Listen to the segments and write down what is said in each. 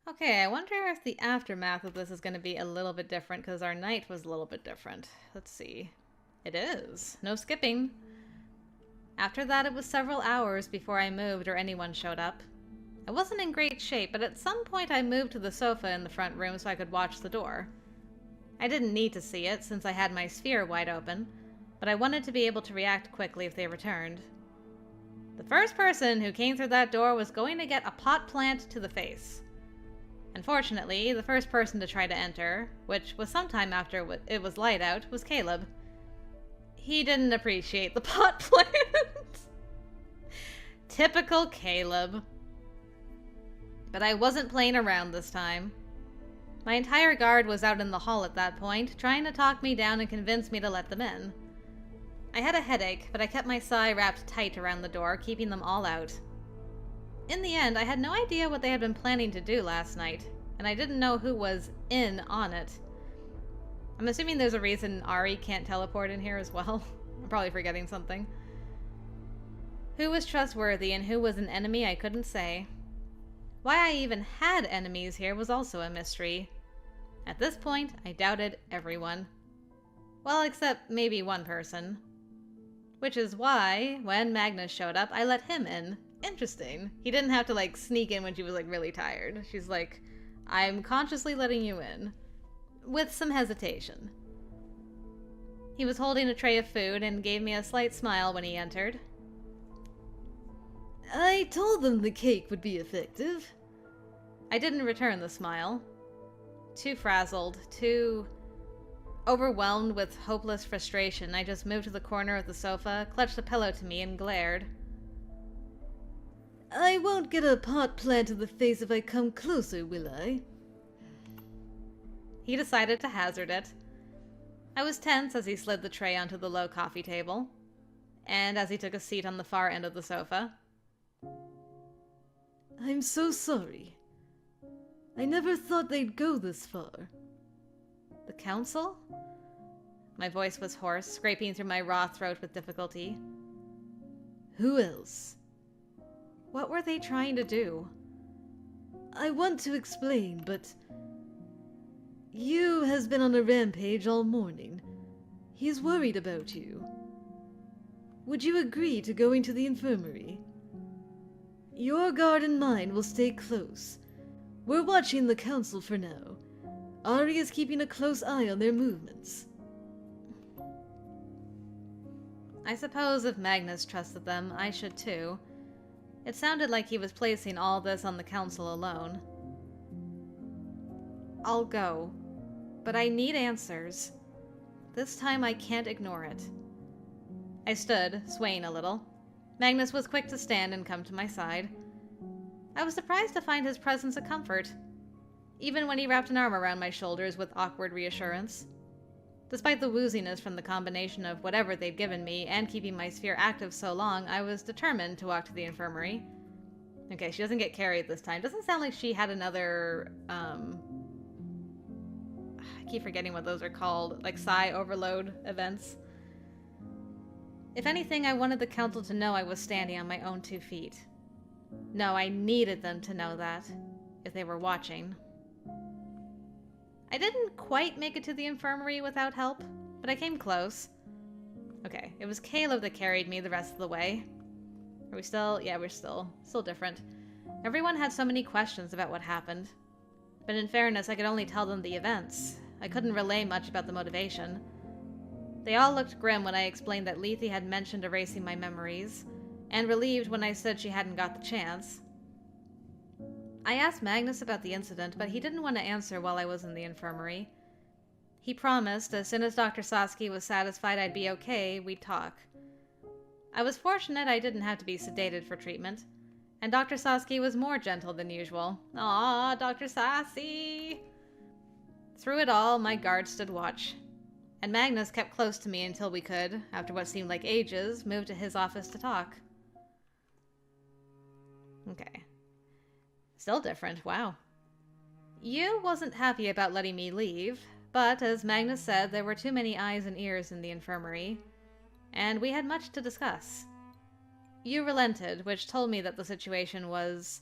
Okay, I wonder if the aftermath of this is going to be a little bit different, because our night was a little bit different. Let's see. It is. No skipping. After that, it was several hours before I moved or anyone showed up. I wasn't in great shape, but at some point I moved to the sofa in the front room so I could watch the door. I didn't need to see it, since I had my sphere wide open, but I wanted to be able to react quickly if they returned. The first person who came through that door was going to get a pot plant to the face. Unfortunately, the first person to try to enter, which was sometime after it was light out, was Caleb. He didn't appreciate the pot plant. Typical Caleb. But I wasn't playing around this time. My entire guard was out in the hall at that point, trying to talk me down and convince me to let them in. I had a headache, but I kept my Psi wrapped tight around the door, keeping them all out. In the end, I had no idea what they had been planning to do last night, and I didn't know who was in on it. I'm assuming there's a reason Ari can't teleport in here as well. I'm probably forgetting something. Who was trustworthy and who was an enemy, I couldn't say. Why I even had enemies here was also a mystery. At this point, I doubted everyone. Well, except maybe one person. Which is why, when Magnus showed up, I let him in. Interesting. He didn't have to, like, sneak in when she was, like, really tired. She's like, I'm consciously letting you in. With some hesitation. He was holding a tray of food and gave me a slight smile when he entered. I told them the cake would be effective. I didn't return the smile. Too frazzled, too overwhelmed with hopeless frustration, I just moved to the corner of the sofa, clutched a pillow to me, and glared. I won't get a pot plant to the face if I come closer, will I? He decided to hazard it. I was tense as he slid the tray onto the low coffee table, and as he took a seat on the far end of the sofa. I'm so sorry. I never thought they'd go this far. The council? My voice was hoarse, scraping through my raw throat with difficulty. Who else? What were they trying to do? I want to explain, but... Yu has been on a rampage all morning. He's worried about you. Would you agree to going to the infirmary? Your guard and mine will stay close. We're watching the council for now. Ari is keeping a close eye on their movements. I suppose if Magnus trusted them, I should too. It sounded like he was placing all this on the council alone. I'll go, but I need answers. This time I can't ignore it. I stood, swaying a little. Magnus was quick to stand and come to my side. I was surprised to find his presence a comfort, even when he wrapped an arm around my shoulders with awkward reassurance. Despite the wooziness from the combination of whatever they'd given me and keeping my sphere active so long, I was determined to walk to the infirmary. Okay, she doesn't get carried this time. Doesn't sound like she had another, I keep forgetting what those are called, like Psi overload events. If anything, I wanted the council to know I was standing on my own 2 feet. No, I needed them to know that, if they were watching. I didn't quite make it to the infirmary without help, but I came close. Okay, it was Caleb that carried me the rest of the way. Are we still? Yeah, we're still different. Everyone had so many questions about what happened. But in fairness, I could only tell them the events. I couldn't relay much about the motivation. They all looked grim when I explained that Lethe had mentioned erasing my memories, and relieved when I said she hadn't got the chance. I asked Magnus about the incident, but he didn't want to answer while I was in the infirmary. He promised, as soon as Dr. Sasaki was satisfied I'd be okay, we'd talk. I was fortunate I didn't have to be sedated for treatment, and Dr. Sasaki was more gentle than usual. Aw, Dr. Sasaki! Through it all, my guard stood watch, and Magnus kept close to me until we could, after what seemed like ages, move to his office to talk. Okay. Still different, wow. Yu wasn't happy about letting me leave, but as Magnus said, there were too many eyes and ears in the infirmary, and we had much to discuss. Yu relented, which told me that the situation was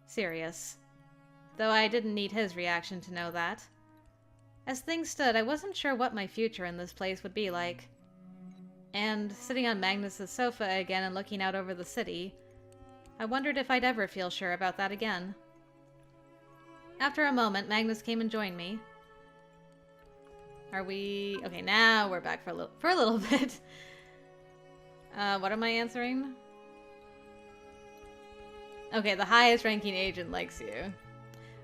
serious. though I didn't need his reaction to know that. As things stood, I wasn't sure what my future in this place would be like. And sitting on Magnus's sofa again and looking out over the city, I wondered if I'd ever feel sure about that again. After a moment, Magnus came and joined me. Are we... Okay, now we're back for a little bit. What am I answering? Okay, the highest ranking agent likes you.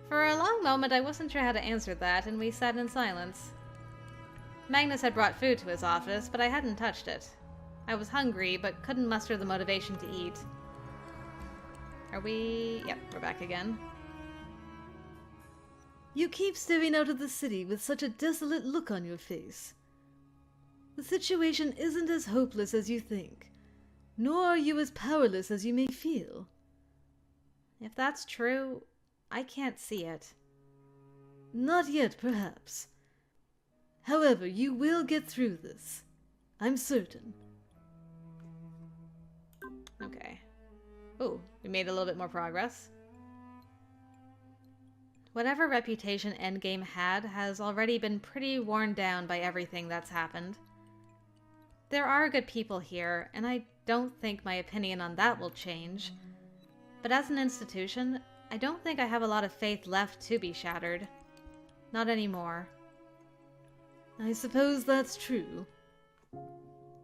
For a long moment, I wasn't sure how to answer that, and we sat in silence. Magnus had brought food to his office, but I hadn't touched it. I was hungry, but couldn't muster the motivation to eat. Are we... Yep, we're back again. You keep staring out at the city with such a desolate look on your face. The situation isn't as hopeless as you think, nor are you as powerless as you may feel. If that's true, I can't see it. Not yet, perhaps. However, you will get through this. I'm certain. Okay. Ooh, we made a little bit more progress. Whatever reputation Endgame had has already been pretty worn down by everything that's happened. There are good people here, and I don't think my opinion on that will change. But as an institution, I don't think I have a lot of faith left to be shattered. Not anymore. I suppose that's true.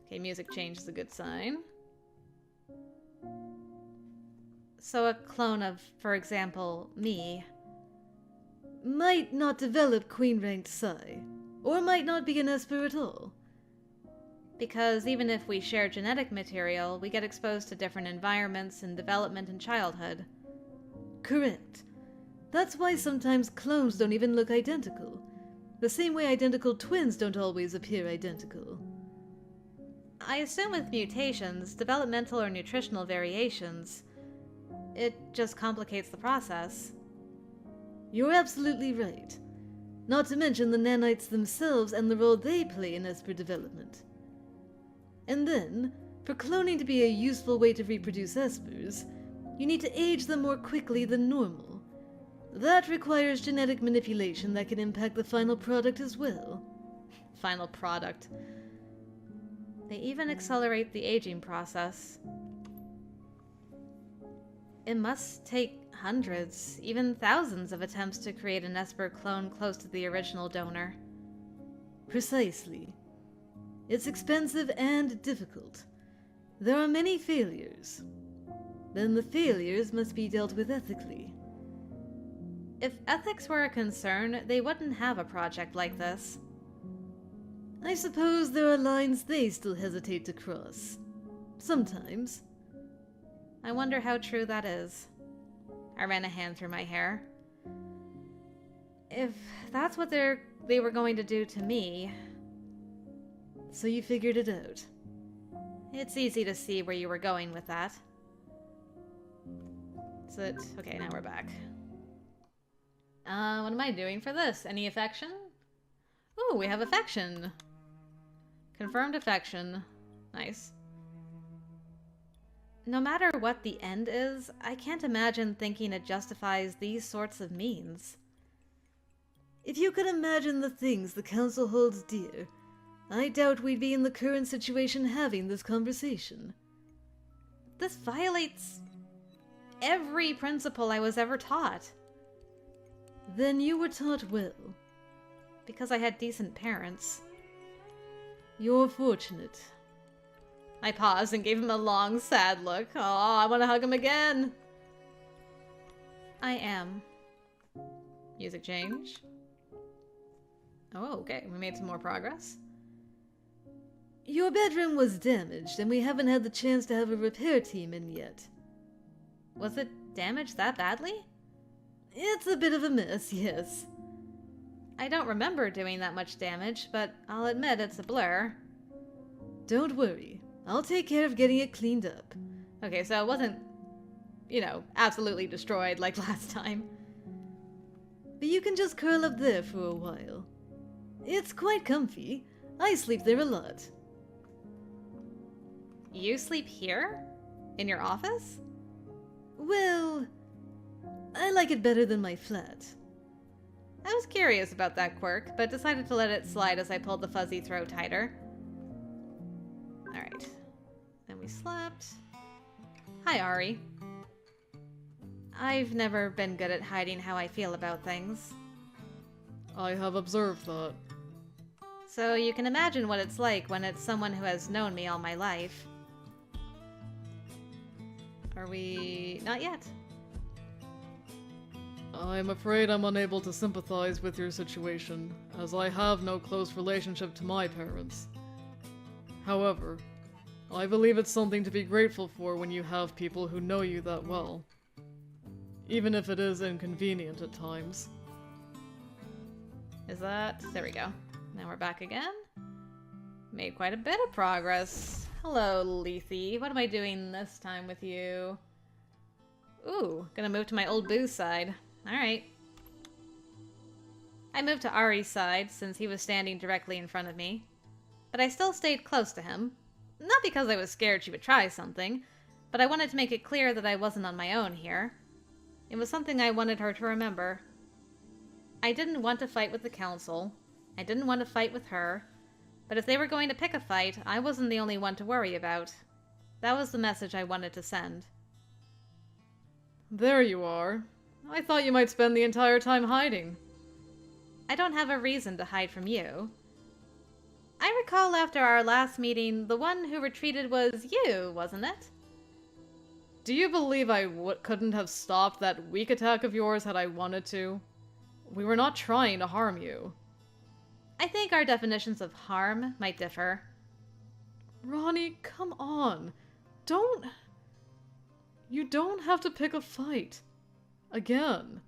Okay, music change is a good sign. So a clone of, for example, me... might not develop Queen-ranked Psi, or might not be an Esper at all. Because even if we share genetic material, we get exposed to different environments and development in childhood. Correct. That's why sometimes clones don't even look identical. The same way identical twins don't always appear identical. I assume with mutations, developmental or nutritional variations, it just complicates the process. You're absolutely right. Not to mention the nanites themselves and the role they play in Esper development. And then, for cloning to be a useful way to reproduce Espers, you need to age them more quickly than normal. That requires genetic manipulation that can impact the final product as well. Final product. They even accelerate the aging process. It must take hundreds, even thousands of attempts to create an Esper clone close to the original donor. Precisely. It's expensive and difficult. There are many failures. Then the failures must be dealt with ethically. If ethics were a concern, they wouldn't have a project like this. I suppose there are lines they still hesitate to cross. Sometimes. I wonder how true that is. I ran a hand through my hair. If that's what they were going to do to me... So you figured it out. It's easy to see where you were going with that. Is it... Okay, now we're back. What am I doing for this? Any affection? Ooh, we have affection. Confirmed affection. Nice. No matter what the end is, I can't imagine thinking it justifies these sorts of means. If you could imagine the things the Council holds dear, I doubt we'd be in the current situation having this conversation. This violates every principle I was ever taught. Then you were taught well. Because I had decent parents. You're fortunate. I paused and gave him a long, sad look. Oh, I want to hug him again. I am. Music change. Oh, okay. We made some more progress. Your bedroom was damaged, and we haven't had the chance to have a repair team in yet. Was it damaged that badly? It's a bit of a mess, yes. I don't remember doing that much damage, but I'll admit it's a blur. Don't worry. I'll take care of getting it cleaned up. Okay, so it wasn't, you know, absolutely destroyed like last time. But you can just curl up there for a while. It's quite comfy. I sleep there a lot. You sleep here? In your office? Well, I like it better than my flat. I was curious about that quirk, but decided to let it slide as I pulled the fuzzy throw tighter. Alright. Then we slept. Hi, Ari. I've never been good at hiding how I feel about things. I have observed that. So you can imagine what it's like when it's someone who has known me all my life. Are we... not yet. I'm afraid I'm unable to sympathize with your situation, as I have no close relationship to my parents. However, I believe it's something to be grateful for when you have people who know you that well. Even if it is inconvenient at times. Is that... there we go. Now we're back again. Made quite a bit of progress. Hello, Lethe. What am I doing this time with you? Ooh, gonna move to my old booze side. Alright. I moved to Ari's side since he was standing directly in front of me. But I still stayed close to him. Not because I was scared she would try something, but I wanted to make it clear that I wasn't on my own here. It was something I wanted her to remember. I didn't want to fight with the council. I didn't want to fight with her. But if they were going to pick a fight, I wasn't the only one to worry about. That was the message I wanted to send. There you are. I thought you might spend the entire time hiding. I don't have a reason to hide from you. I recall after our last meeting, the one who retreated was you, wasn't it? Do you believe I couldn't have stopped that weak attack of yours had I wanted to? We were not trying to harm you. I think our definitions of harm might differ. Ronnie, come on. You don't have to pick a fight. Again.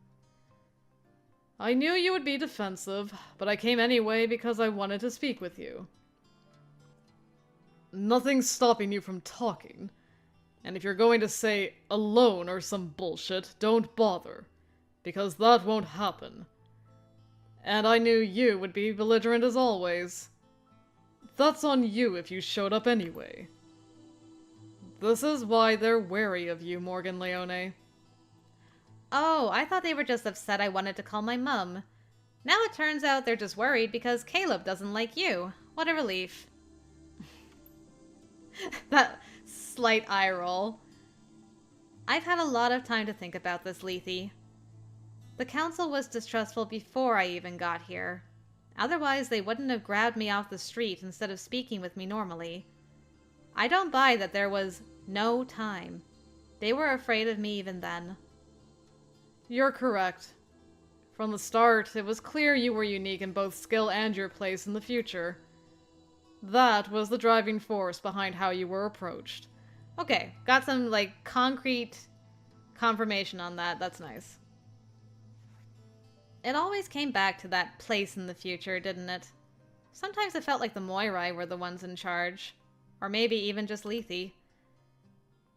I knew you would be defensive, but I came anyway because I wanted to speak with you. Nothing's stopping you from talking. And if you're going to say alone or some bullshit, don't bother. Because that won't happen. And I knew you would be belligerent as always. That's on you if you showed up anyway. This is why they're wary of you, Morgan Leone. Oh, I thought they were just upset I wanted to call my mum. Now it turns out they're just worried because Caleb doesn't like you. What a relief. That slight eye roll. I've had a lot of time to think about this, Lethe. The council was distrustful before I even got here. Otherwise, they wouldn't have grabbed me off the street instead of speaking with me normally. I don't buy that there was no time. They were afraid of me even then. You're correct. From the start, it was clear you were unique in both skill and your place in the future. That was the driving force behind how you were approached. Okay, got some, concrete confirmation on that. That's nice. It always came back to that place in the future, didn't it? Sometimes it felt like the Moirai were the ones in charge. Or maybe even just Lethe.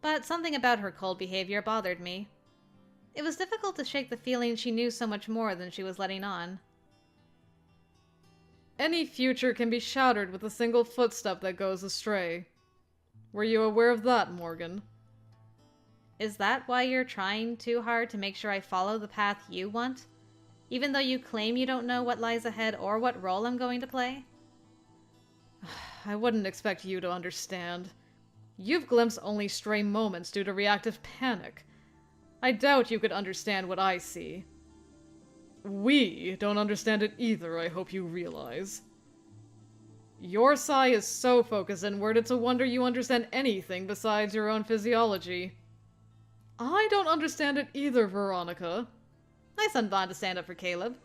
But something about her cold behavior bothered me. It was difficult to shake the feeling she knew so much more than she was letting on. Any future can be shattered with a single footstep that goes astray. Were you aware of that, Morgan? Is that why you're trying too hard to make sure I follow the path you want? Even though you claim you don't know what lies ahead or what role I'm going to play? I wouldn't expect you to understand. You've glimpsed only stray moments due to reactive panic. I doubt you could understand what I see. We don't understand it either, I hope you realize. Your Psy is so focused inward, it's a wonder you understand anything besides your own physiology. I don't understand it either, Veronica. Nice on Bond to stand up for Caleb.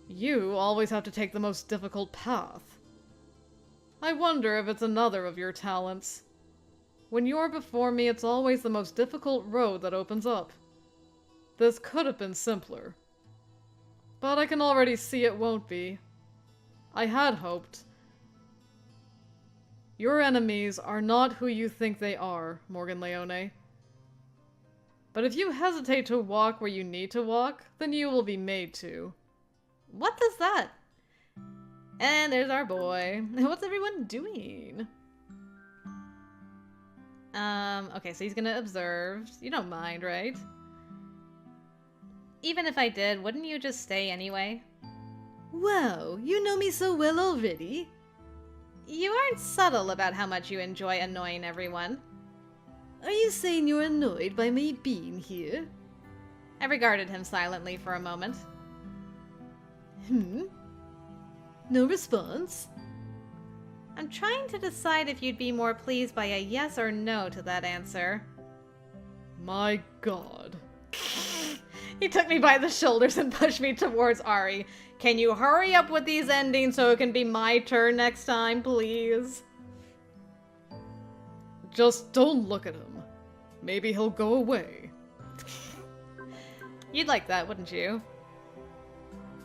You always have to take the most difficult path. I wonder if it's another of your talents. When you're before me, it's always the most difficult road that opens up. This could have been simpler. But I can already see it won't be. I had hoped. Your enemies are not who you think they are, Morgan Leone. But if you hesitate to walk where you need to walk, then you will be made to. What does that? And there's our boy. What's everyone doing? Okay, so he's gonna observe. You don't mind, right? Even if I did, wouldn't you just stay anyway? Wow, you know me so well already. You aren't subtle about how much you enjoy annoying everyone. Are you saying you're annoyed by me being here? I regarded him silently for a moment. No response? I'm trying to decide if you'd be more pleased by a yes or no to that answer. My god. He took me by the shoulders and pushed me towards Ari. Can you hurry up with these endings so it can be my turn next time, please? Just don't look at him. Maybe he'll go away. You'd like that, wouldn't you?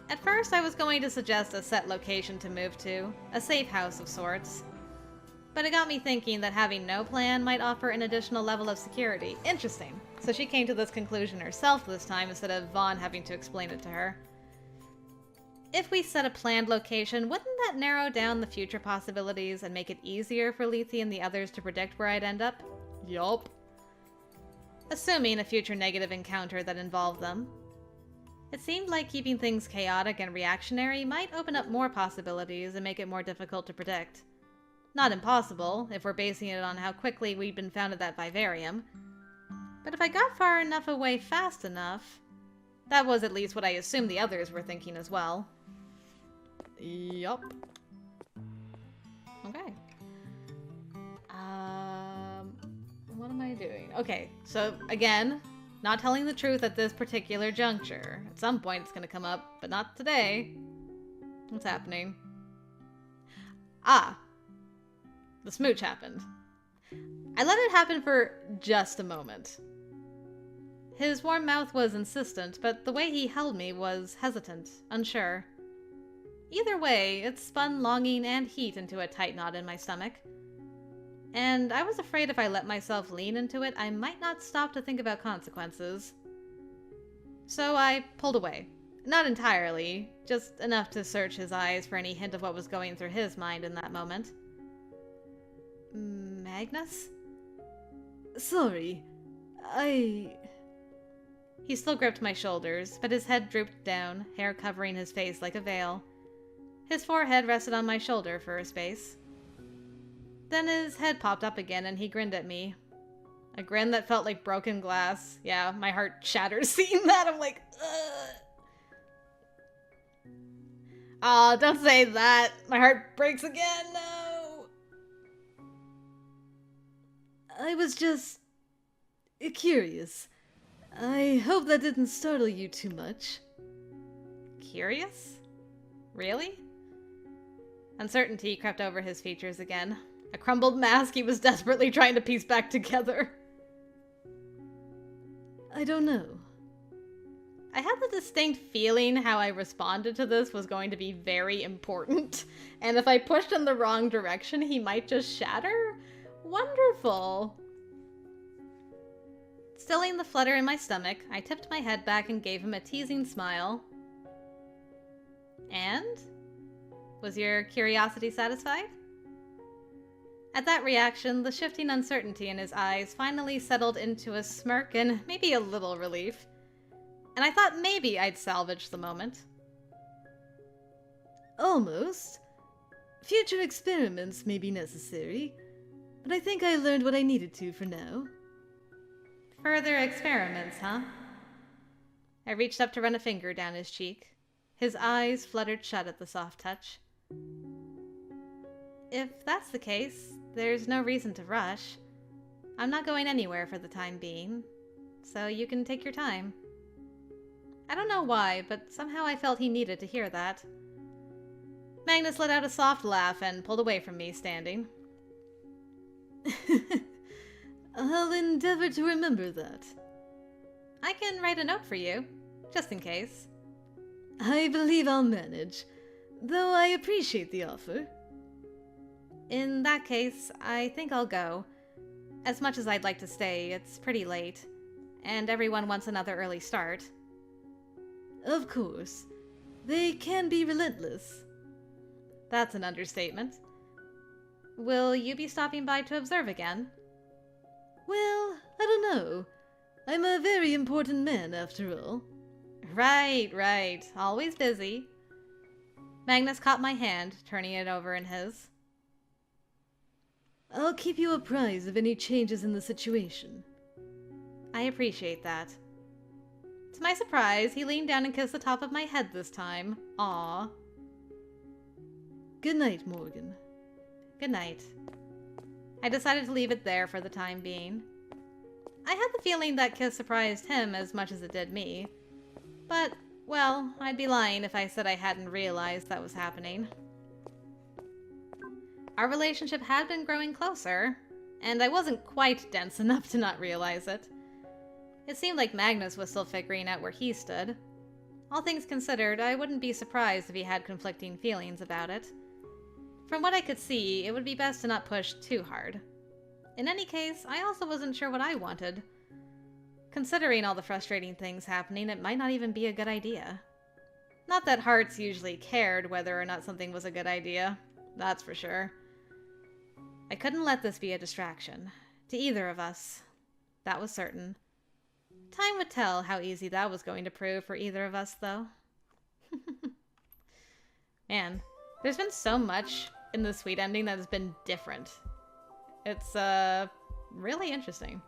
At first, I was going to suggest a set location to move to, a safe house of sorts. But it got me thinking that having no plan might offer an additional level of security. Interesting. So she came to this conclusion herself this time instead of Vaughn having to explain it to her. If we set a planned location, wouldn't that narrow down the future possibilities and make it easier for Lethe and the others to predict where I'd end up? Yup. Assuming a future negative encounter that involved them. It seemed like keeping things chaotic and reactionary might open up more possibilities and make it more difficult to predict. Not impossible, if we're basing it on how quickly we'd been found at that vivarium. But if I got far enough away fast enough... That was at least what I assumed the others were thinking as well. Yup. Okay. What am I doing? Okay, so again, not telling the truth at this particular juncture. At some point it's gonna come up, but not today. What's happening? Ah! The smooch happened. I let it happen for just a moment. His warm mouth was insistent, but the way he held me was hesitant, unsure. Either way, it spun longing and heat into a tight knot in my stomach. And I was afraid if I let myself lean into it, I might not stop to think about consequences. So I pulled away. Not entirely, just enough to search his eyes for any hint of what was going through his mind in that moment. Magnus? Sorry. He still gripped my shoulders, but his head drooped down, hair covering his face like a veil. His forehead rested on my shoulder for a space. Then his head popped up again and he grinned at me. A grin that felt like broken glass. Yeah, my heart shattered seeing that. I'm like, ugh. Aw, don't say that. My heart breaks again. No. I was just... curious. I hope that didn't startle you too much. Curious? Really? Uncertainty crept over his features again. A crumbled mask he was desperately trying to piece back together. I don't know. I had the distinct feeling how I responded to this was going to be very important, and if I pushed in the wrong direction, he might just shatter? Wonderful! Stilling the flutter in my stomach, I tipped my head back and gave him a teasing smile. And? Was your curiosity satisfied? At that reaction, the shifting uncertainty in his eyes finally settled into a smirk and maybe a little relief. And I thought maybe I'd salvage the moment. Almost. Future experiments may be necessary, but I think I learned what I needed to for now. Further experiments, huh? I reached up to run a finger down his cheek. His eyes fluttered shut at the soft touch. If that's the case, there's no reason to rush. I'm not going anywhere for the time being, so you can take your time. I don't know why, but somehow I felt he needed to hear that. Magnus let out a soft laugh and pulled away from me, standing. I'll endeavor to remember that. I can write a note for you, just in case. I believe I'll manage, though I appreciate the offer. In that case, I think I'll go. As much as I'd like to stay, it's pretty late, and everyone wants another early start. Of course. They can be relentless. That's an understatement. Will you be stopping by to observe again? Well, I don't know. I'm a very important man, after all. Right. Always busy. Magnus caught my hand, turning it over in his. I'll keep you apprised of any changes in the situation. I appreciate that. To my surprise, he leaned down and kissed the top of my head this time. Aww. Good night, Morgan. Good night. I decided to leave it there for the time being. I had the feeling that kiss surprised him as much as it did me. But, well, I'd be lying if I said I hadn't realized that was happening. Our relationship had been growing closer, and I wasn't quite dense enough to not realize it. It seemed like Magnus was still figuring out where he stood. All things considered, I wouldn't be surprised if he had conflicting feelings about it. From what I could see, it would be best to not push too hard. In any case, I also wasn't sure what I wanted. Considering all the frustrating things happening, it might not even be a good idea. Not that hearts usually cared whether or not something was a good idea, that's for sure. I couldn't let this be a distraction, to either of us. That was certain. Time would tell how easy that was going to prove for either of us, though. Man, there's been so much in the sweet ending that has been different. It's, really interesting.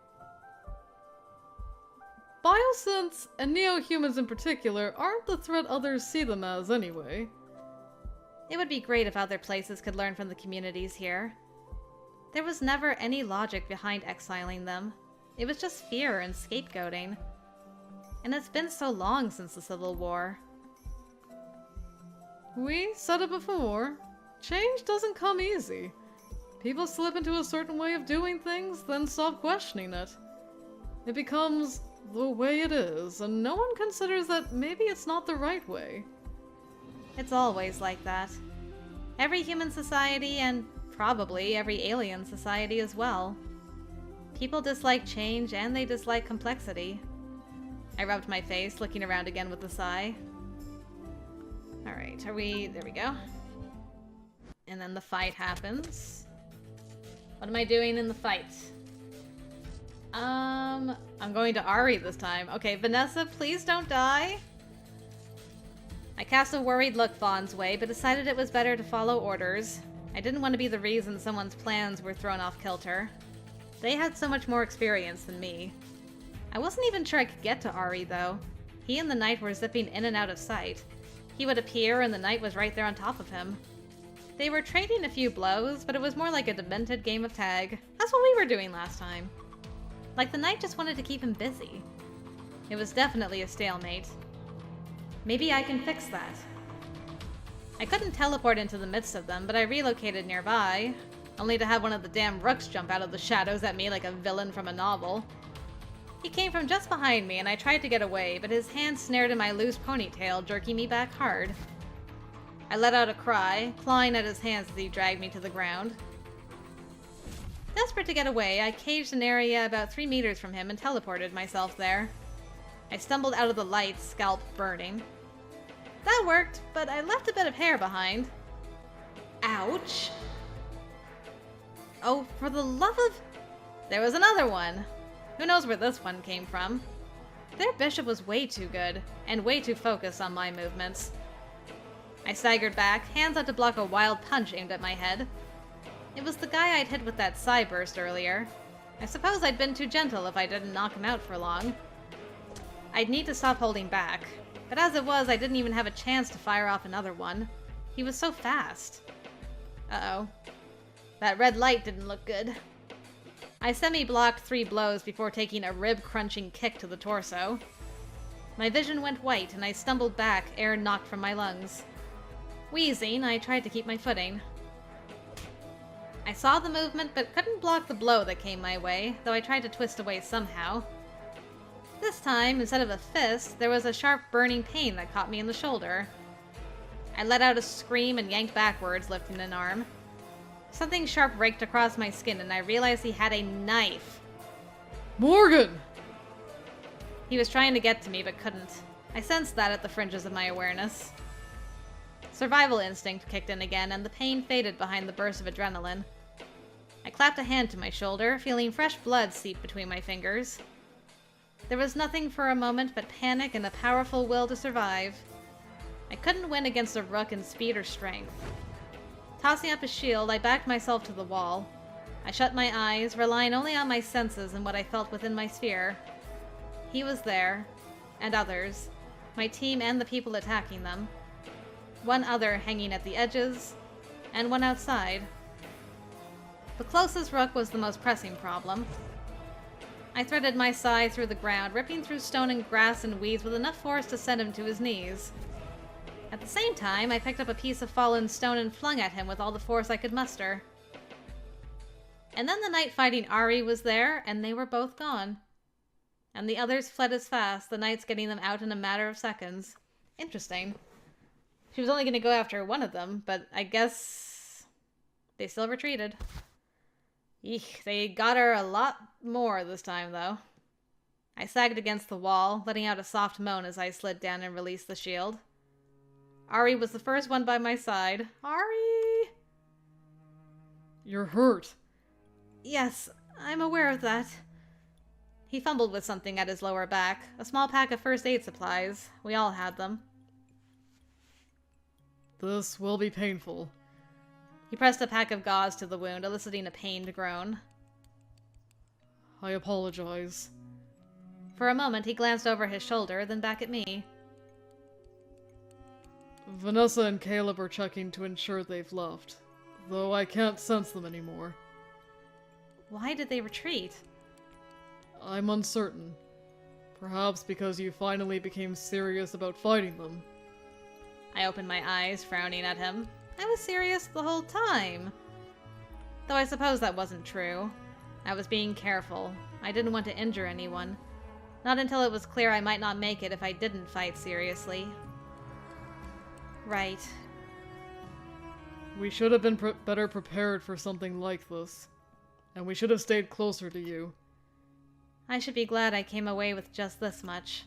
Biosynths, and neo-humans in particular, aren't the threat others see them as anyway. It would be great if other places could learn from the communities here. There was never any logic behind exiling them. It was just fear and scapegoating. And it's been so long since the Civil War. We said it before. Change doesn't come easy. People slip into a certain way of doing things, then stop questioning it. It becomes the way it is, and no one considers that maybe it's not the right way. It's always like that. Every human society, and probably every alien society as well. People dislike change, and they dislike complexity. I rubbed my face, looking around again with a sigh. Alright, there we go. And then the fight happens. What am I doing in the fight? I'm going to Ari this time. Okay, Vanessa, please don't die. I cast a worried look Vaughn's way, but decided it was better to follow orders. I didn't want to be the reason someone's plans were thrown off kilter. They had so much more experience than me. I wasn't even sure I could get to Ari, though. He and the knight were zipping in and out of sight. He would appear, and the knight was right there on top of him. They were trading a few blows, but it was more like a demented game of tag. That's what we were doing last time. Like the knight just wanted to keep him busy. It was definitely a stalemate. Maybe I can fix that. I couldn't teleport into the midst of them, but I relocated nearby, only to have one of the damn rooks jump out of the shadows at me like a villain from a novel. He came from just behind me, and I tried to get away, but his hand snared in my loose ponytail, jerking me back hard. I let out a cry, clawing at his hands as he dragged me to the ground. Desperate to get away, I caged an area about 3 meters from him and teleported myself there. I stumbled out of the light, scalp burning. That worked, but I left a bit of hair behind. Ouch! Oh, for the love of... There was another one! Who knows where this one came from? Their bishop was way too good, and way too focused on my movements. I staggered back, hands out to block a wild punch aimed at my head. It was the guy I'd hit with that psi burst earlier. I suppose I'd been too gentle if I didn't knock him out for long. I'd need to stop holding back, but as it was, I didn't even have a chance to fire off another one. He was so fast. Uh-oh. That red light didn't look good. I semi-blocked 3 blows before taking a rib-crunching kick to the torso. My vision went white, and I stumbled back, air knocked from my lungs. Wheezing, I tried to keep my footing. I saw the movement, but couldn't block the blow that came my way, though I tried to twist away somehow. This time, instead of a fist, there was a sharp burning pain that caught me in the shoulder. I let out a scream and yanked backwards, lifting an arm. Something sharp raked across my skin, and I realized he had a knife. Morgan! He was trying to get to me, but couldn't. I sensed that at the fringes of my awareness. Survival instinct kicked in again, and the pain faded behind the burst of adrenaline. I clapped a hand to my shoulder, feeling fresh blood seep between my fingers. There was nothing for a moment but panic and a powerful will to survive. I couldn't win against a rook in speed or strength. Tossing up a shield, I backed myself to the wall. I shut my eyes, relying only on my senses and what I felt within my sphere. He was there, and others, my team and the people attacking them. One other hanging at the edges, and one outside. The closest rook was the most pressing problem. I threaded my scythe through the ground, ripping through stone and grass and weeds with enough force to send him to his knees. At the same time, I picked up a piece of fallen stone and flung at him with all the force I could muster. And then the knight fighting Ari was there, and they were both gone. And the others fled as fast, the knights getting them out in a matter of seconds. Interesting. She was only going to go after one of them, but I guess they still retreated. Eek, they got her a lot more this time, though. I sagged against the wall, letting out a soft moan as I slid down and released the shield. Ari was the first one by my side. Ari! You're hurt. Yes, I'm aware of that. He fumbled with something at his lower back, a small pack of first aid supplies. We all had them. This will be painful. He pressed a pack of gauze to the wound, eliciting a pained groan. I apologize. For a moment, he glanced over his shoulder, then back at me. Vanessa and Caleb are checking to ensure they've left, though I can't sense them anymore. Why did they retreat? I'm uncertain. Perhaps because you finally became serious about fighting them. I opened my eyes, frowning at him. I was serious the whole time. Though I suppose that wasn't true. I was being careful. I didn't want to injure anyone. Not until it was clear I might not make it if I didn't fight seriously. Right. We should have been better prepared for something like this. And we should have stayed closer to you. I should be glad I came away with just this much.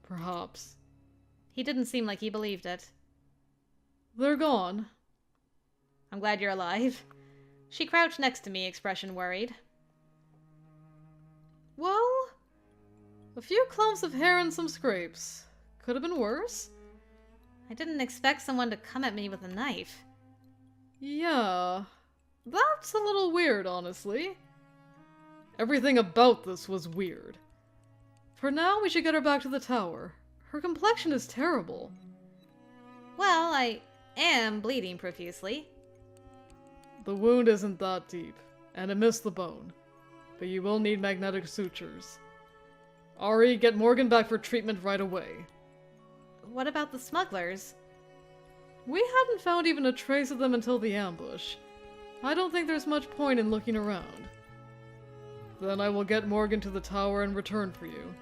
Perhaps. He didn't seem like he believed it. They're gone. I'm glad you're alive. She crouched next to me, expression worried. Well, a few clumps of hair and some scrapes. Could have been worse. I didn't expect someone to come at me with a knife. Yeah, that's a little weird, honestly. Everything about this was weird. For now, we should get her back to the tower. Her complexion is terrible. Well, I am bleeding profusely. The wound isn't that deep, and it missed the bone. But you will need magnetic sutures. Ari, get Morgan back for treatment right away. What about the smugglers? We hadn't found even a trace of them until the ambush. I don't think there's much point in looking around. Then I will get Morgan to the tower and return for you.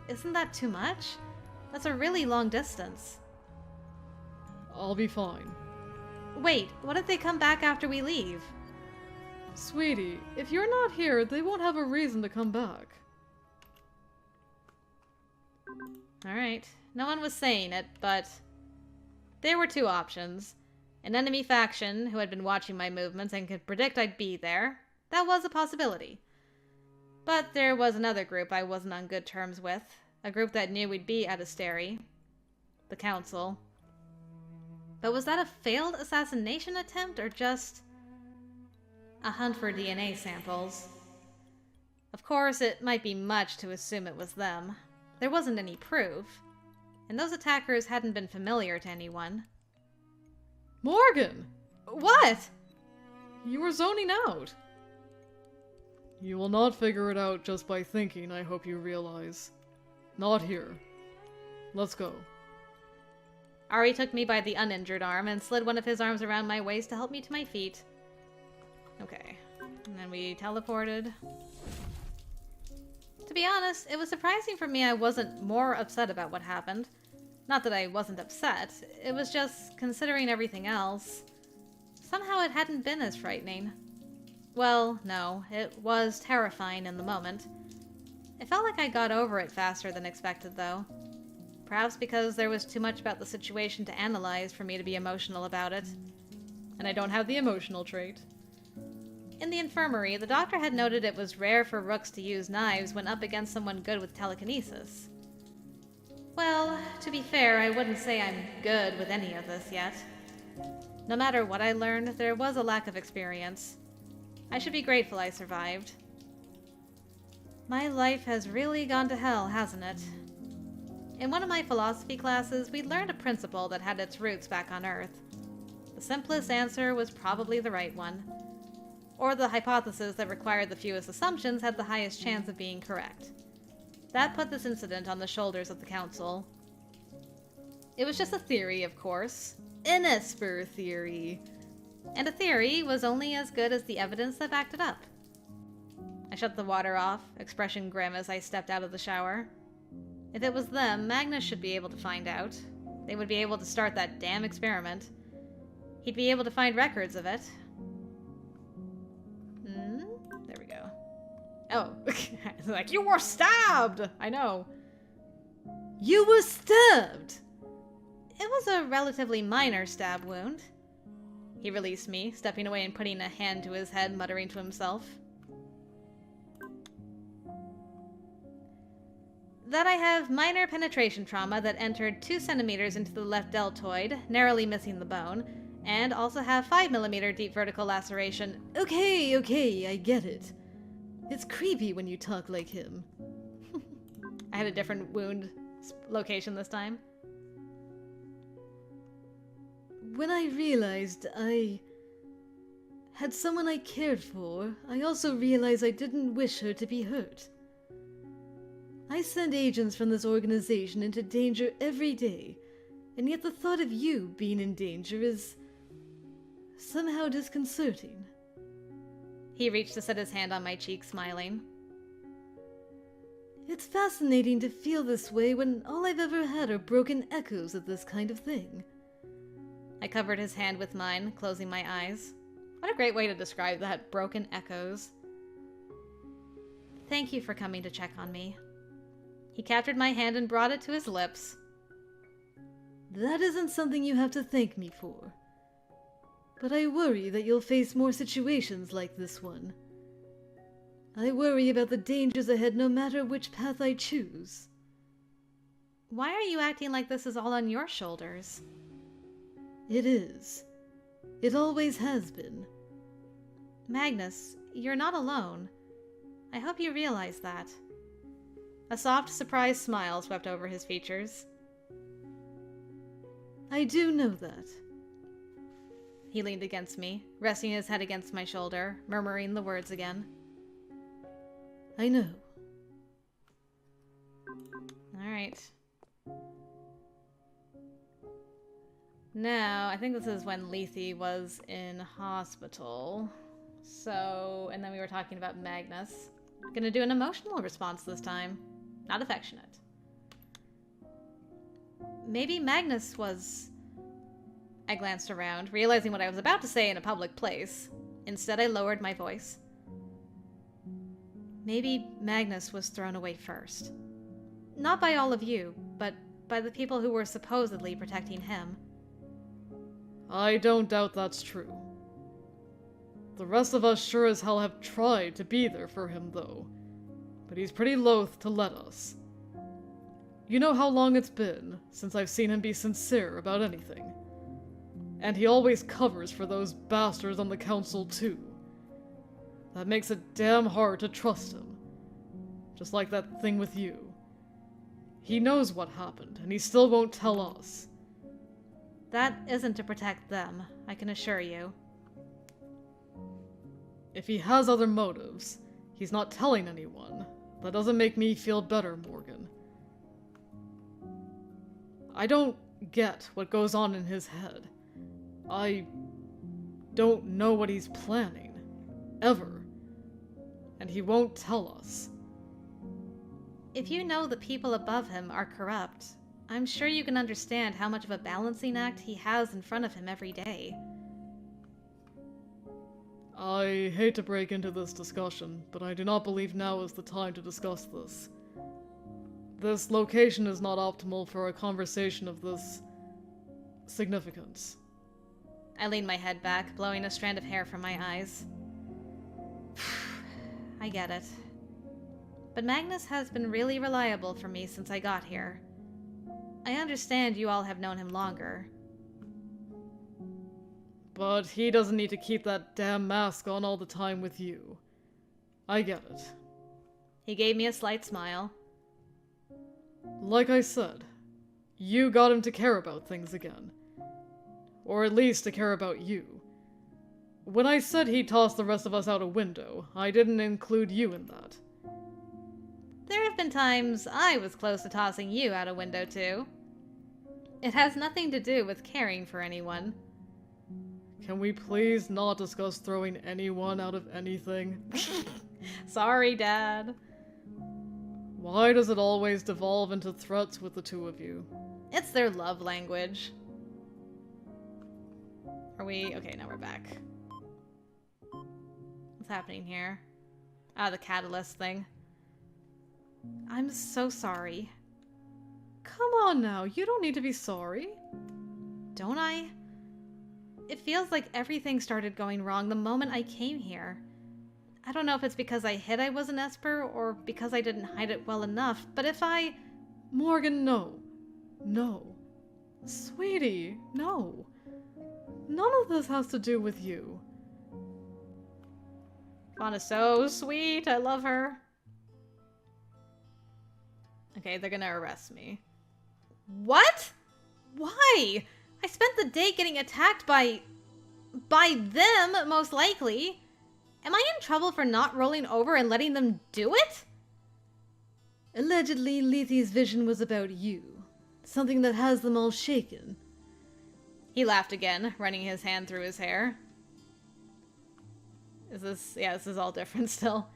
Isn't that too much? That's a really long distance. I'll be fine. Wait, what if they come back after we leave? Sweetie, if you're not here, they won't have a reason to come back. Alright, no one was saying it, but there were two options. An enemy faction who had been watching my movements and could predict I'd be there. That was a possibility. But there was another group I wasn't on good terms with. A group that knew we'd be at Asteri. The Council. But was that a failed assassination attempt, or just a hunt for DNA samples? Of course, it might be much to assume it was them. There wasn't any proof, and those attackers hadn't been familiar to anyone. Morgan! What? You were zoning out. You will not figure it out just by thinking, I hope you realize. Not here. Let's go. Ari took me by the uninjured arm and slid one of his arms around my waist to help me to my feet. Okay. And then we teleported. To be honest, it was surprising for me I wasn't more upset about what happened. Not that I wasn't upset, it was just, considering everything else, somehow it hadn't been as frightening. Well, no, it was terrifying in the moment. It felt like I got over it faster than expected, though. Perhaps because there was too much about the situation to analyze for me to be emotional about it. And I don't have the emotional trait. In the infirmary, the doctor had noted it was rare for rooks to use knives when up against someone good with telekinesis. Well, to be fair, I wouldn't say I'm good with any of this yet. No matter what I learned, there was a lack of experience. I should be grateful I survived. My life has really gone to hell, hasn't it? In one of my philosophy classes, we learned a principle that had its roots back on Earth. The simplest answer was probably the right one. Or the hypothesis that required the fewest assumptions had the highest chance of being correct. That put this incident on the shoulders of the council. It was just a theory, of course. An Esper theory. And a theory was only as good as the evidence that backed it up. I shut the water off, expression grim as I stepped out of the shower. If it was them, Magnus should be able to find out. They would be able to start that damn experiment. He'd be able to find records of it. There we go. Oh, it's like, you were stabbed! I know. You were stabbed! It was a relatively minor stab wound. He released me, stepping away and putting a hand to his head, muttering to himself. That I have minor penetration trauma that entered 2 centimeters into the left deltoid, narrowly missing the bone, and also have 5mm deep vertical laceration. Okay, I get it. It's creepy when you talk like him. I had a different wound location this time. When I realized I had someone I cared for, I also realized I didn't wish her to be hurt. I send agents from this organization into danger every day, and yet the thought of you being in danger is somehow disconcerting. He reached to set his hand on my cheek, smiling. It's fascinating to feel this way when all I've ever had are broken echoes of this kind of thing. I covered his hand with mine, closing my eyes. What a great way to describe that, broken echoes. Thank you for coming to check on me. He captured my hand and brought it to his lips. That isn't something you have to thank me for. But I worry that you'll face more situations like this one. I worry about the dangers ahead no matter which path I choose. Why are you acting like this is all on your shoulders? It is. It always has been. Magnus, you're not alone. I hope you realize that. A soft, surprised smile swept over his features. I do know that. He leaned against me, resting his head against my shoulder, murmuring the words again. I know. All right. Now, I think this is when Lethe was in hospital. So, and then we were talking about Magnus. Gonna do an emotional response this time. Not affectionate. Maybe Magnus was... I glanced around, realizing what I was about to say in a public place. Instead, I lowered my voice. Maybe Magnus was thrown away first. Not by all of you, but by the people who were supposedly protecting him. I don't doubt that's true. The rest of us sure as hell have tried to be there for him, though. But he's pretty loath to let us. You know how long it's been since I've seen him be sincere about anything. And he always covers for those bastards on the council, too. That makes it damn hard to trust him. Just like that thing with you. He knows what happened, and he still won't tell us. That isn't to protect them, I can assure you. If he has other motives, he's not telling anyone. That doesn't make me feel better, Morgan. I don't get what goes on in his head. I don't know what he's planning. Ever. And he won't tell us. If you know the people above him are corrupt, I'm sure you can understand how much of a balancing act he has in front of him every day. I hate to break into this discussion, but I do not believe now is the time to discuss this. This location is not optimal for a conversation of this significance. I leaned my head back, blowing a strand of hair from my eyes. I get it. But Magnus has been really reliable for me since I got here. I understand you all have known him longer. But he doesn't need to keep that damn mask on all the time with you. I get it. He gave me a slight smile. Like I said, you got him to care about things again. Or at least to care about you. When I said he tossed the rest of us out a window, I didn't include you in that. There have been times I was close to tossing you out a window too. It has nothing to do with caring for anyone. Can we please not discuss throwing anyone out of anything? Sorry, Dad. Why does it always devolve into threats with the two of you? It's their love language. Are we... Okay, now we're back. What's happening here? Ah, the catalyst thing. I'm so sorry. Come on now, you don't need to be sorry. Don't I? It feels like everything started going wrong the moment I came here. I don't know if it's because I hid I was an Esper, or because I didn't hide it well enough, but if I... Morgan, no. No. Sweetie, no. None of this has to do with you. Fauna's so sweet, I love her. Okay, they're gonna arrest me. What? Why? I spent the day getting attacked by them, most likely. Am I in trouble for not rolling over and letting them do it? Allegedly, Lethe's vision was about you. Something that has them all shaken. He laughed again, running his hand through his hair. Is this... Yeah, this is all different still.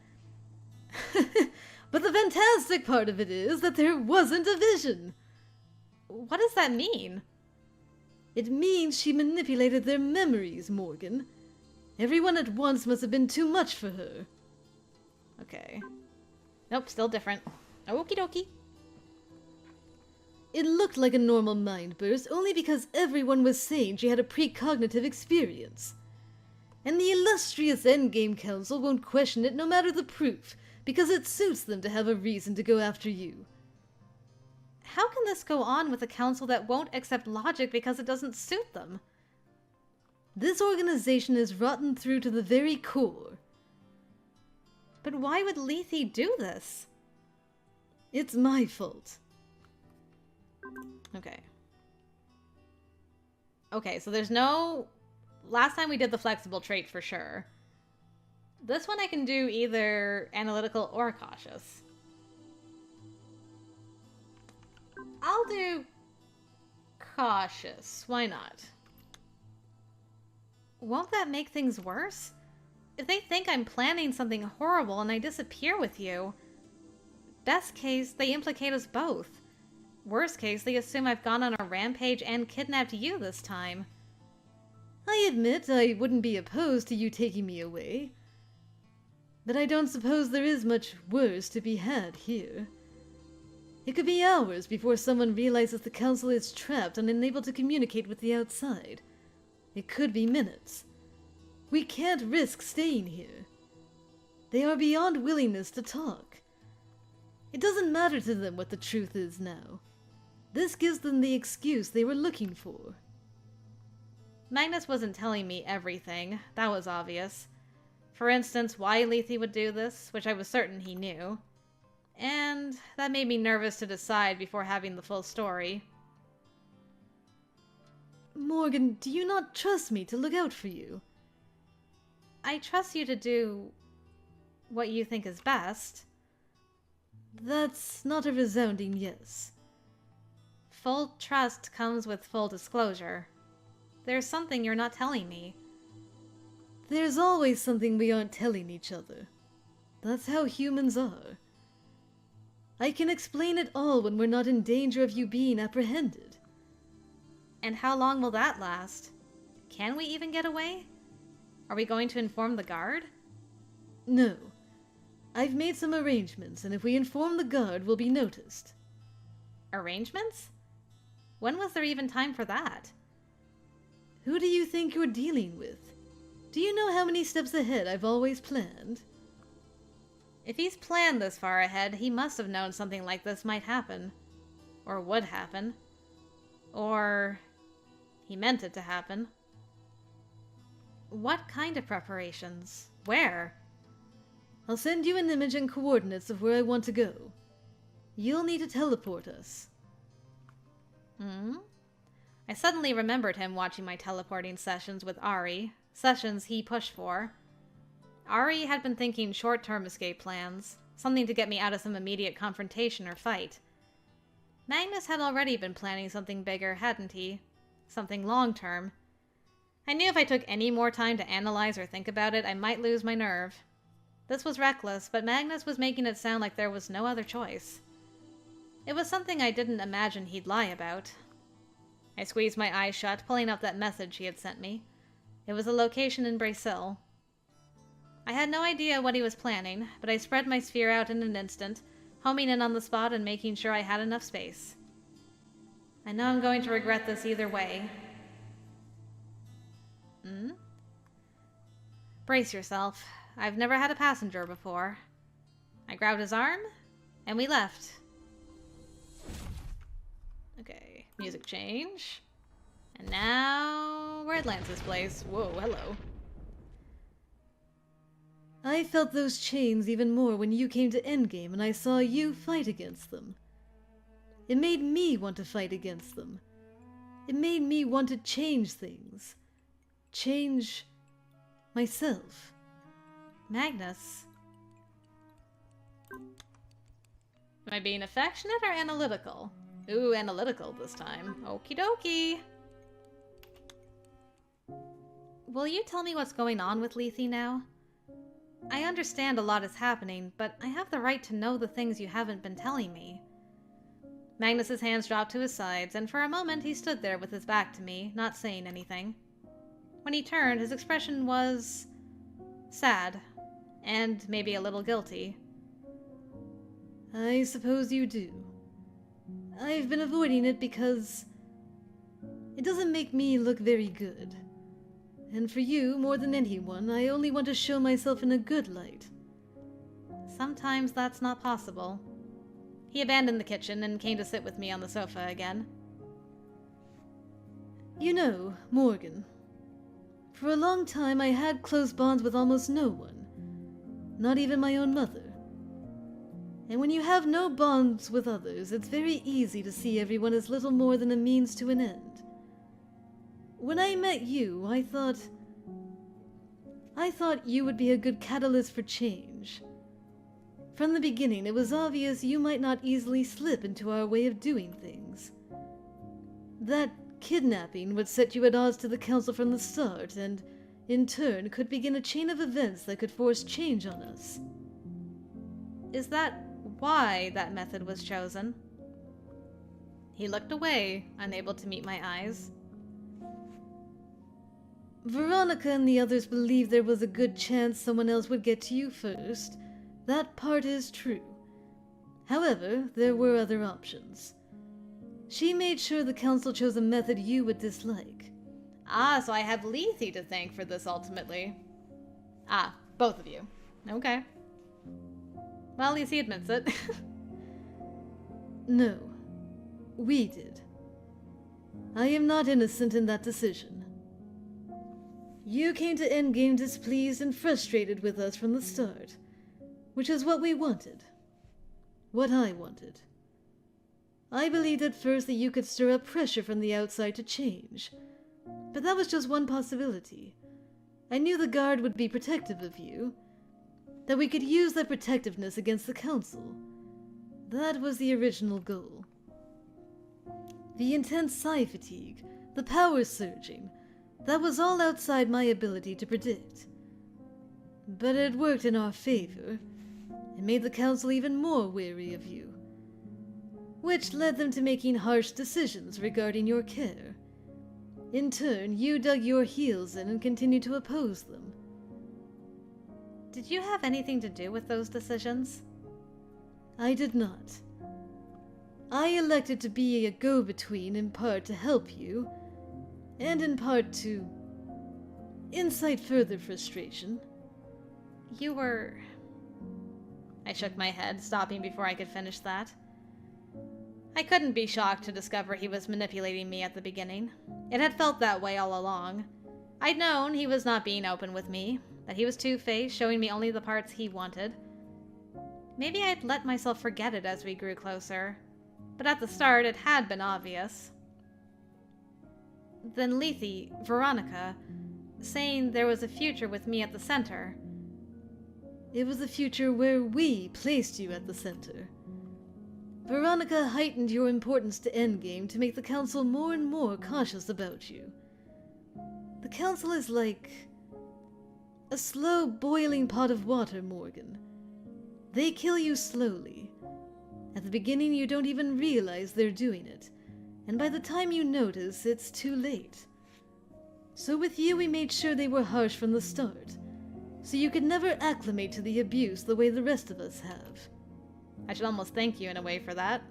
But the fantastic part of it is that there wasn't a vision. What does that mean? It means she manipulated their memories, Morgan. Everyone at once must have been too much for her. Okay. Nope, still different. Okie dokie. It looked like a normal mind burst only because everyone was saying she had a precognitive experience. And the illustrious Endgame Council won't question it no matter the proof, because it suits them to have a reason to go after you. How can this go on with a council that won't accept logic because it doesn't suit them? This organization is rotten through to the very core. But why would Lethe do this? It's my fault. Okay. Okay, so there's no... Last time we did the flexible trait for sure. This one I can do either analytical or cautious. I'll do cautious. Why not? Won't that make things worse? If they think I'm planning something horrible and I disappear with you, best case, they implicate us both. Worst case, they assume I've gone on a rampage and kidnapped you this time. I admit I wouldn't be opposed to you taking me away. But I don't suppose there is much worse to be had here. It could be hours before someone realizes the council is trapped and unable to communicate with the outside. It could be minutes. We can't risk staying here. They are beyond willingness to talk. It doesn't matter to them what the truth is now. This gives them the excuse they were looking for. Magnus wasn't telling me everything. That was obvious. For instance, why Lethe would do this, which I was certain he knew. And that made me nervous to decide before having the full story. Morgan, do you not trust me to look out for you? I trust you to do what you think is best. That's not a resounding yes. Full trust comes with full disclosure. There's something you're not telling me. There's always something we aren't telling each other. That's how humans are. I can explain it all when we're not in danger of you being apprehended. And how long will that last? Can we even get away? Are we going to inform the guard? No. I've made some arrangements, and if we inform the guard, we'll be noticed. Arrangements? When was there even time for that? Who do you think you're dealing with? Do you know how many steps ahead I've always planned? If he's planned this far ahead, he must have known something like this might happen. Or would happen. Or he meant it to happen. What kind of preparations? Where? I'll send you an image and coordinates of where I want to go. You'll need to teleport us. I suddenly remembered him watching my teleporting sessions with Ari, sessions he pushed for. Ari had been thinking short-term escape plans, something to get me out of some immediate confrontation or fight. Magnus had already been planning something bigger, hadn't he? Something long-term. I knew if I took any more time to analyze or think about it, I might lose my nerve. This was reckless, but Magnus was making it sound like there was no other choice. It was something I didn't imagine he'd lie about. I squeezed my eyes shut, pulling up that message he had sent me. It was a location in Brazil. I had no idea what he was planning, but I spread my sphere out in an instant, homing in on the spot and making sure I had enough space. I know I'm going to regret this either way. Brace yourself. I've never had a passenger before. I grabbed his arm, and we left. Okay, music change. And now we're at Lance's place. Whoa, hello. I felt those chains even more when you came to Endgame and I saw you fight against them. It made me want to fight against them. It made me want to change things. Change myself. Magnus. Am I being affectionate or analytical? Ooh, analytical this time. Okie dokie. Will you tell me what's going on with Lethe now? I understand a lot is happening, but I have the right to know the things you haven't been telling me. Magnus's hands dropped to his sides, and for a moment he stood there with his back to me, not saying anything. When he turned, his expression was sad, and maybe a little guilty. I suppose you do. I've been avoiding it because it doesn't make me look very good. And for you, more than anyone, I only want to show myself in a good light. Sometimes that's not possible. He abandoned the kitchen and came to sit with me on the sofa again. You know, Morgan, for a long time I had close bonds with almost no one. Not even my own mother. And when you have no bonds with others, it's very easy to see everyone as little more than a means to an end. When I met you, I thought you would be a good catalyst for change. From the beginning, it was obvious you might not easily slip into our way of doing things. That kidnapping would set you at odds to the Council from the start, and, in turn, could begin a chain of events that could force change on us. Is that why that method was chosen? He looked away, unable to meet my eyes. Veronica and the others believed there was a good chance someone else would get to you first. That part is true. However, there were other options. She made sure the Council chose a method you would dislike. Ah, so I have Lethe to thank for this ultimately. Ah, both of you. Okay. Well, at least he admits it. No, we did. I am not innocent in that decision. You came to Endgame displeased and frustrated with us from the start, which is what we wanted. What I wanted. I believed at first that you could stir up pressure from the outside to change, but that was just one possibility. I knew the Guard would be protective of you, that we could use that protectiveness against the Council. That was the original goal. The intense psi fatigue, the power surging, that was all outside my ability to predict. But it worked in our favor. It made the Council even more wary of you, which led them to making harsh decisions regarding your care. In turn, you dug your heels in and continued to oppose them. Did you have anything to do with those decisions? I did not. I elected to be a go-between in part to help you, and in part to incite further frustration. You were... I shook my head, stopping before I could finish that. I couldn't be shocked to discover he was manipulating me at the beginning. It had felt that way all along. I'd known he was not being open with me, that he was two-faced, showing me only the parts he wanted. Maybe I'd let myself forget it as we grew closer, but at the start it had been obvious. Then Lethe, Veronica, saying there was a future with me at the center. It was a future where we placed you at the center. Veronica heightened your importance to Endgame to make the Council more and more cautious about you. The Council is like a slow boiling pot of water, Morgan. They kill you slowly. At the beginning you don't even realize they're doing it, and by the time you notice, it's too late. So with you we made sure they were harsh from the start, so you could never acclimate to the abuse the way the rest of us have. I should almost thank you in a way for that.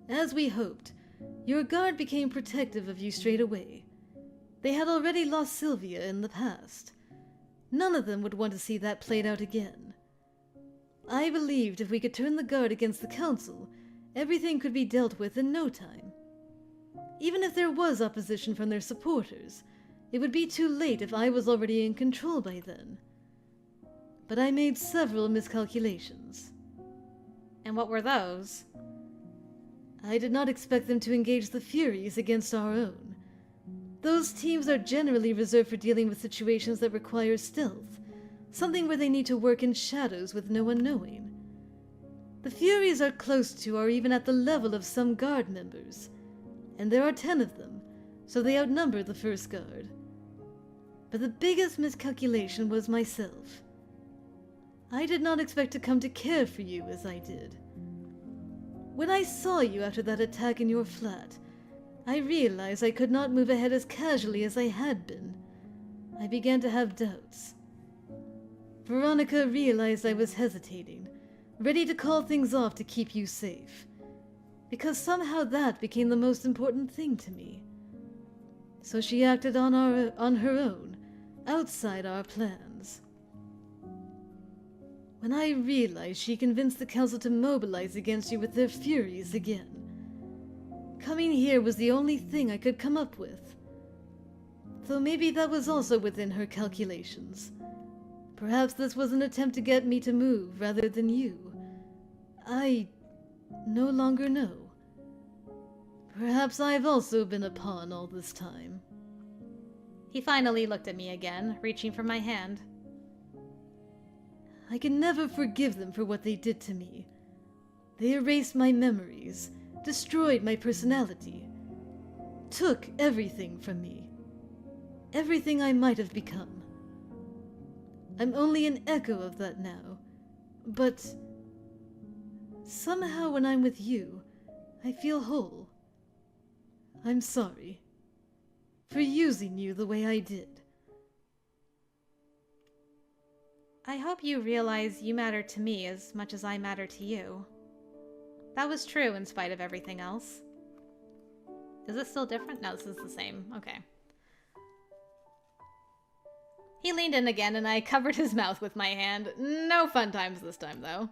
As we hoped, your guard became protective of you straight away. They had already lost Sylvia in the past. None of them would want to see that played out again. I believed if we could turn the guard against the Council, everything could be dealt with in no time. Even if there was opposition from their supporters, it would be too late if I was already in control by then. But I made several miscalculations. And what were those? I did not expect them to engage the Furies against our own. Those teams are generally reserved for dealing with situations that require stealth, something where they need to work in shadows with no one knowing. The Furies are close to or even at the level of some Guard members, and there are 10 of them, so they outnumber the First Guard. But the biggest miscalculation was myself. I did not expect to come to care for you as I did. When I saw you after that attack in your flat, I realized I could not move ahead as casually as I had been. I began to have doubts. Veronica realized I was hesitating, ready to call things off to keep you safe, because somehow that became the most important thing to me. So she acted on her own, outside our plans. When I realized she convinced the Council to mobilize against you with their Furies again, coming here was the only thing I could come up with. Though maybe that was also within her calculations. Perhaps this was an attempt to get me to move rather than you. I no longer know. Perhaps I've also been a pawn all this time. He finally looked at me again, reaching for my hand. I can never forgive them for what they did to me. They erased my memories, destroyed my personality, took everything from me. Everything I might have become. I'm only an echo of that now, but somehow when I'm with you, I feel whole. I'm sorry for using you the way I did. I hope you realize you matter to me as much as I matter to you. That was true in spite of everything else. Is this still different? No, this is the same. Okay. He leaned in again and I covered his mouth with my hand. No fun times this time, though.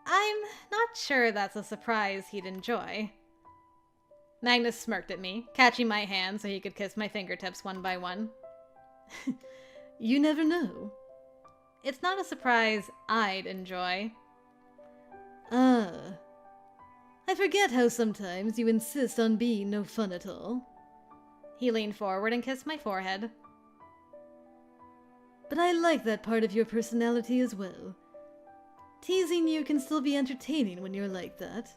I'm not sure that's a surprise he'd enjoy. Magnus smirked at me, catching my hand so he could kiss my fingertips one by one. You never know. It's not a surprise I'd enjoy. I forget how sometimes you insist on being no fun at all. He leaned forward and kissed my forehead. But I like that part of your personality as well. Teasing you can still be entertaining when you're like that.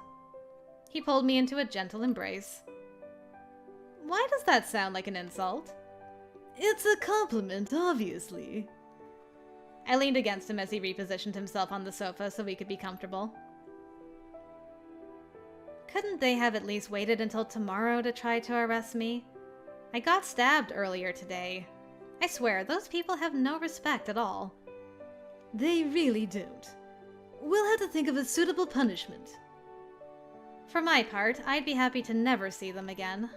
He pulled me into a gentle embrace. Why does that sound like an insult? It's a compliment, obviously. I leaned against him as he repositioned himself on the sofa so we could be comfortable. Couldn't they have at least waited until tomorrow to try to arrest me? I got stabbed earlier today. I swear, those people have no respect at all. They really don't. We'll have to think of a suitable punishment. For my part, I'd be happy to never see them again.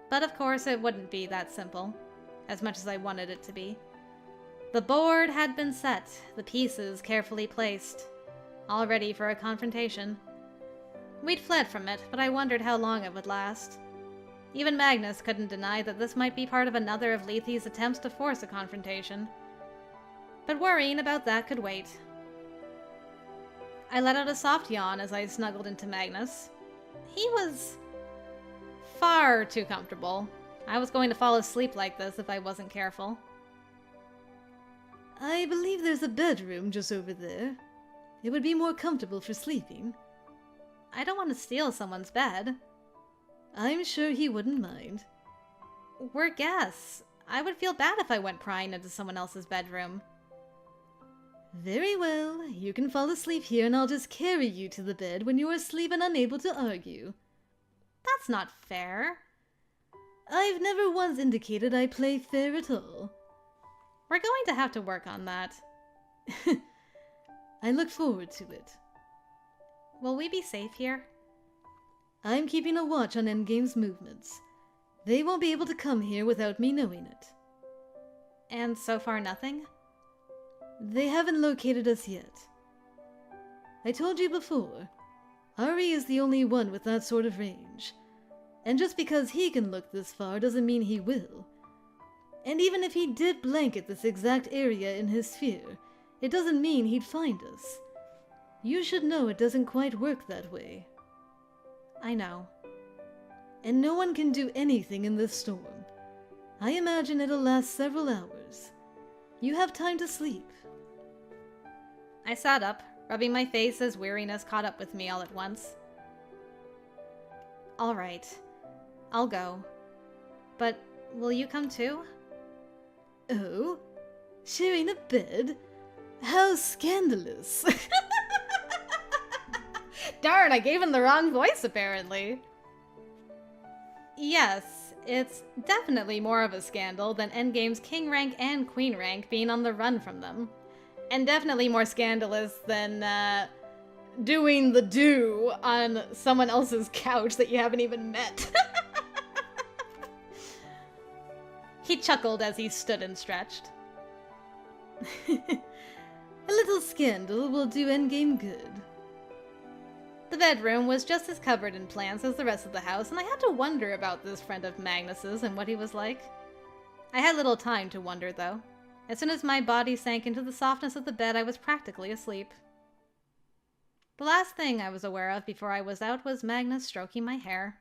But of course it wouldn't be that simple, as much as I wanted it to be. The board had been set, the pieces carefully placed, all ready for a confrontation. We'd fled from it, but I wondered how long it would last. Even Magnus couldn't deny that this might be part of another of Lethe's attempts to force a confrontation. But worrying about that could wait. I let out a soft yawn as I snuggled into Magnus. He was far too comfortable. I was going to fall asleep like this if I wasn't careful. I believe there's a bedroom just over there. It would be more comfortable for sleeping. I don't want to steal someone's bed. I'm sure he wouldn't mind. We're guests. I would feel bad if I went prying into someone else's bedroom. Very well. You can fall asleep here and I'll just carry you to the bed when you're asleep and unable to argue. That's not fair. I've never once indicated I play fair at all. We're going to have to work on that. I look forward to it. Will we be safe here? I'm keeping a watch on Endgame's movements. They won't be able to come here without me knowing it. And so far nothing? They haven't located us yet. I told you before, Ari is the only one with that sort of range. And just because he can look this far doesn't mean he will. And even if he did blanket this exact area in his sphere, it doesn't mean he'd find us. You should know it doesn't quite work that way. I know. And no one can do anything in this storm. I imagine it'll last several hours. You have time to sleep. I sat up, rubbing my face as weariness caught up with me all at once. All right. I'll go. But will you come too? Oh? Sharing a bed? How scandalous. Darn, I gave him the wrong voice apparently. Yes, it's definitely more of a scandal than Endgame's king rank and queen rank being on the run from them. And definitely more scandalous than doing the do on someone else's couch that you haven't even met. He chuckled as he stood and stretched. A little scandal will do Endgame good. The bedroom was just as covered in plants as the rest of the house, and I had to wonder about this friend of Magnus's and what he was like. I had little time to wonder, though. As soon as my body sank into the softness of the bed, I was practically asleep. The last thing I was aware of before I was out was Magnus stroking my hair.